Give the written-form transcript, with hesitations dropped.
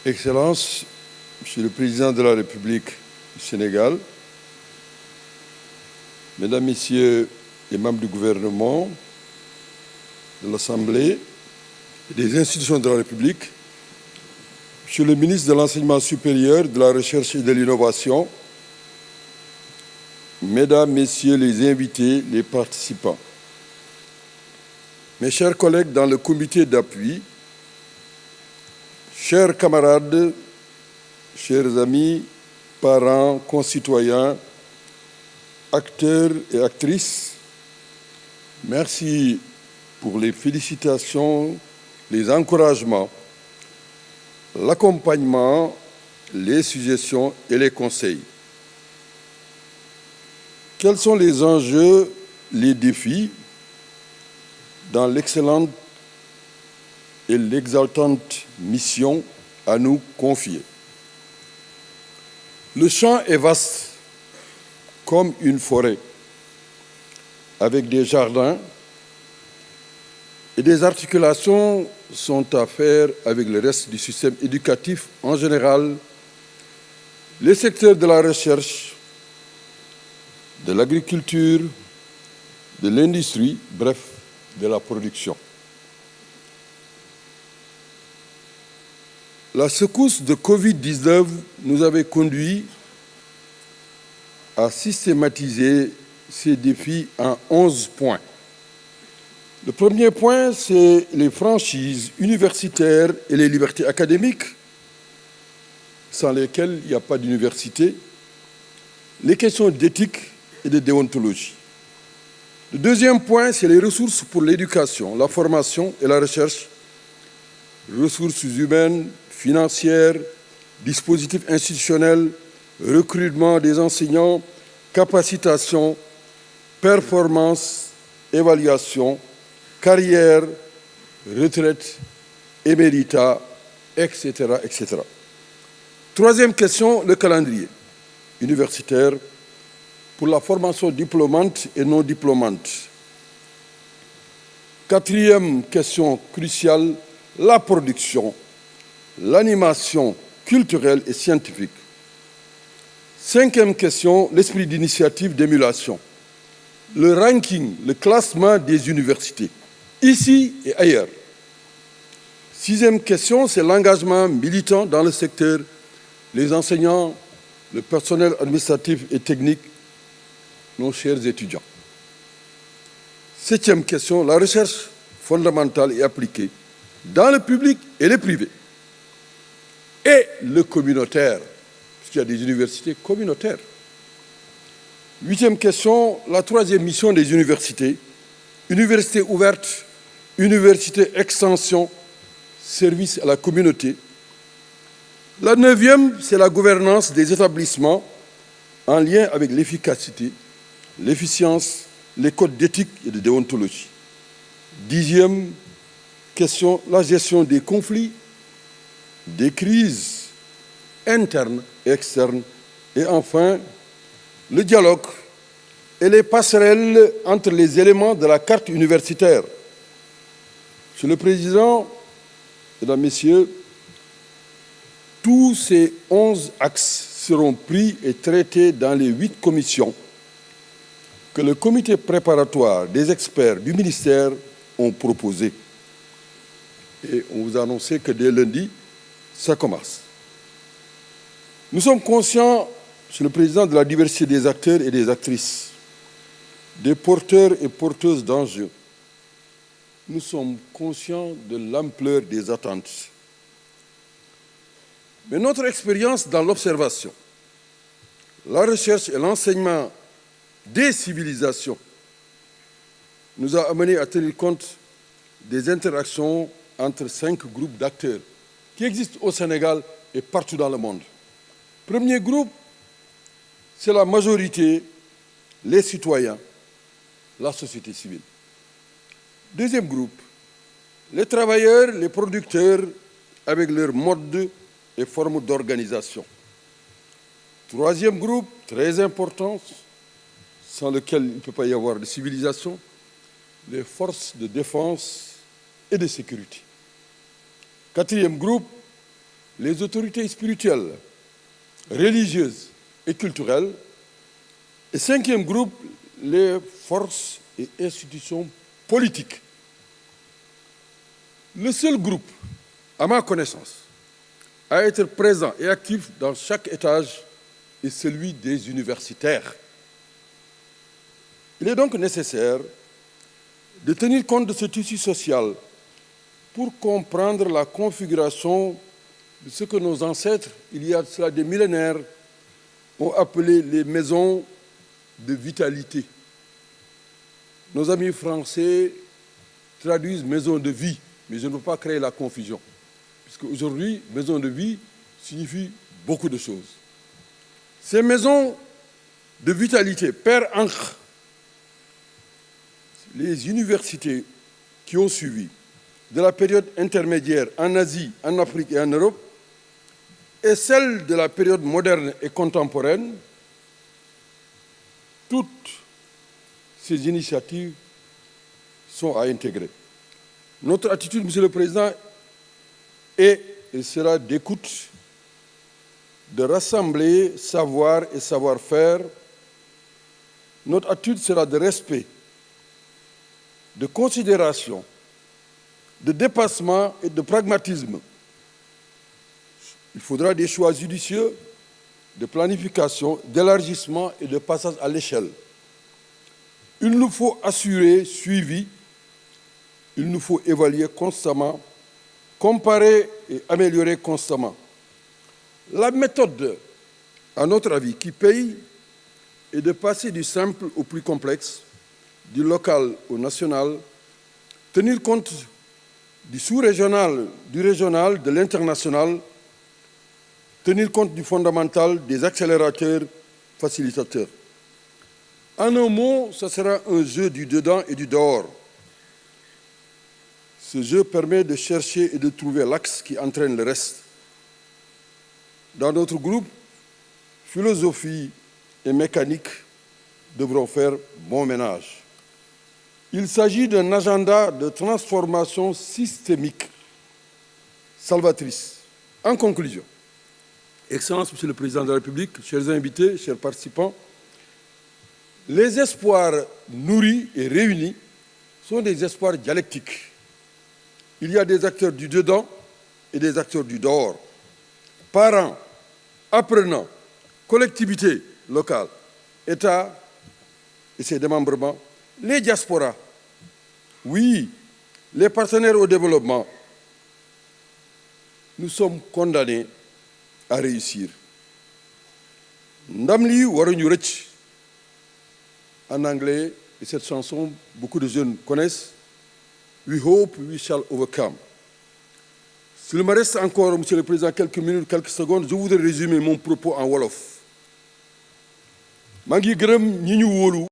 Excellences, Monsieur le Président de la République du Sénégal, Mesdames, Messieurs les membres du gouvernement, de l'Assemblée et des institutions de la République, Monsieur le ministre de l'Enseignement supérieur, de la Recherche et de l'Innovation, Mesdames, Messieurs les invités, les participants, mes chers collègues dans le comité d'appui, chers camarades, chers amis, parents, concitoyens, acteurs et actrices, merci pour les félicitations, les encouragements, l'accompagnement, les suggestions et les conseils. Quels sont les enjeux, les défis dans l'excellente et l'exaltante mission à nous confier? Le champ est vaste comme une forêt, avec des jardins, et des articulations sont à faire avec le reste du système éducatif en général, les secteurs de la recherche, de l'agriculture, de l'industrie, bref, de la production. La secousse de Covid-19 nous avait conduit à systématiser ces défis en 11 points. Le premier point, c'est les franchises universitaires et les libertés académiques, sans lesquelles il n'y a pas d'université, les questions d'éthique et de déontologie. Le deuxième point, c'est les ressources pour l'éducation, la formation et la recherche, ressources humaines, financières, dispositifs institutionnels, recrutement des enseignants, capacitation, performance, évaluation, carrière, retraite, éméritat, etc., etc. Troisième question, le calendrier universitaire pour la formation diplômante et non diplômante. Quatrième question cruciale, la production, l'animation culturelle et scientifique. Cinquième question, l'esprit d'initiative, d'émulation. Le ranking, le classement des universités, ici et ailleurs. Sixième question, c'est l'engagement militant dans le secteur, les enseignants, le personnel administratif et technique, nos chers étudiants. Septième question, la recherche fondamentale et appliquée dans le public et le privé. Et le communautaire, puisqu'il y a des universités communautaires. Huitième question, la troisième mission des universités. Université ouverte, université extension, service à la communauté. La neuvième, c'est la gouvernance des établissements en lien avec l'efficacité, l'efficience, les codes d'éthique et de déontologie. Dixième question, la gestion des conflits, des crises internes et externes. Et enfin, le dialogue et les passerelles entre les éléments de la carte universitaire. Monsieur le Président, Mesdames, Messieurs, tous ces 11 axes seront pris et traités dans les 8 commissions que le comité préparatoire des experts du ministère ont proposées. Et on vous a annoncé que dès lundi, ça commence. Nous sommes conscients, Monsieur le Président, de la diversité des acteurs et des actrices, des porteurs et porteuses d'enjeux. Nous sommes conscients de l'ampleur des attentes. Mais notre expérience dans l'observation, la recherche et l'enseignement des civilisations nous a amenés à tenir compte des interactions entre 5 groupes d'acteurs qui existent au Sénégal et partout dans le monde. Premier groupe, c'est la majorité, les citoyens, la société civile. Deuxième groupe, les travailleurs, les producteurs, avec leur mode et forme d'organisation. Troisième groupe, très important, sans lequel il ne peut pas y avoir de civilisation, les forces de défense et de sécurité. Quatrième groupe, les autorités spirituelles, religieuses et culturelles. Et cinquième groupe, les forces et institutions politiques. Le seul groupe, à ma connaissance, à être présent et actif dans chaque étage est celui des universitaires. Il est donc nécessaire de tenir compte de ce tissu social pour comprendre la configuration de ce que nos ancêtres, il y a cela des millénaires, ont appelé les maisons de vitalité. Nos amis français traduisent maison de vie, mais je ne veux pas créer la confusion, puisque aujourd'hui, maison de vie signifie beaucoup de choses. Ces maisons de vitalité, Père Ancre, les universités qui ont suivi, de la période intermédiaire en Asie, en Afrique et en Europe, et celle de la période moderne et contemporaine, toutes ces initiatives sont à intégrer. Notre attitude, Monsieur le Président, est et sera d'écoute, de rassembler savoir et savoir-faire. Notre attitude sera de respect, de considération, de dépassement et de pragmatisme. Il faudra des choix judicieux, de planification, d'élargissement et de passage à l'échelle. Il nous faut assurer suivi, il nous faut évaluer constamment, comparer et améliorer constamment. La méthode, à notre avis, qui paye est de passer du simple au plus complexe, du local au national, tenir compte du sous-régional, du régional, de l'international, tenir compte du fondamental, des accélérateurs, facilitateurs. En un mot, ce sera un jeu du dedans et du dehors. Ce jeu permet de chercher et de trouver l'axe qui entraîne le reste. Dans notre groupe, philosophie et mécanique devront faire bon ménage. Il s'agit d'un agenda de transformation systémique, salvatrice. En conclusion, Excellence, Monsieur le Président de la République, chers invités, chers participants, les espoirs nourris et réunis sont des espoirs dialectiques. Il y a des acteurs du dedans et des acteurs du dehors. Parents, apprenants, collectivités locales, États et ses démembrements, les diasporas, oui, les partenaires au développement, nous sommes condamnés à réussir. Ndam li waruñu rëcc. En anglais, et cette chanson, beaucoup de jeunes connaissent, We hope we shall overcome. S'il me reste encore, Monsieur le Président, quelques minutes, quelques secondes, je voudrais résumer mon propos en wolof. maa ngi gërëm ñi ñu wóolu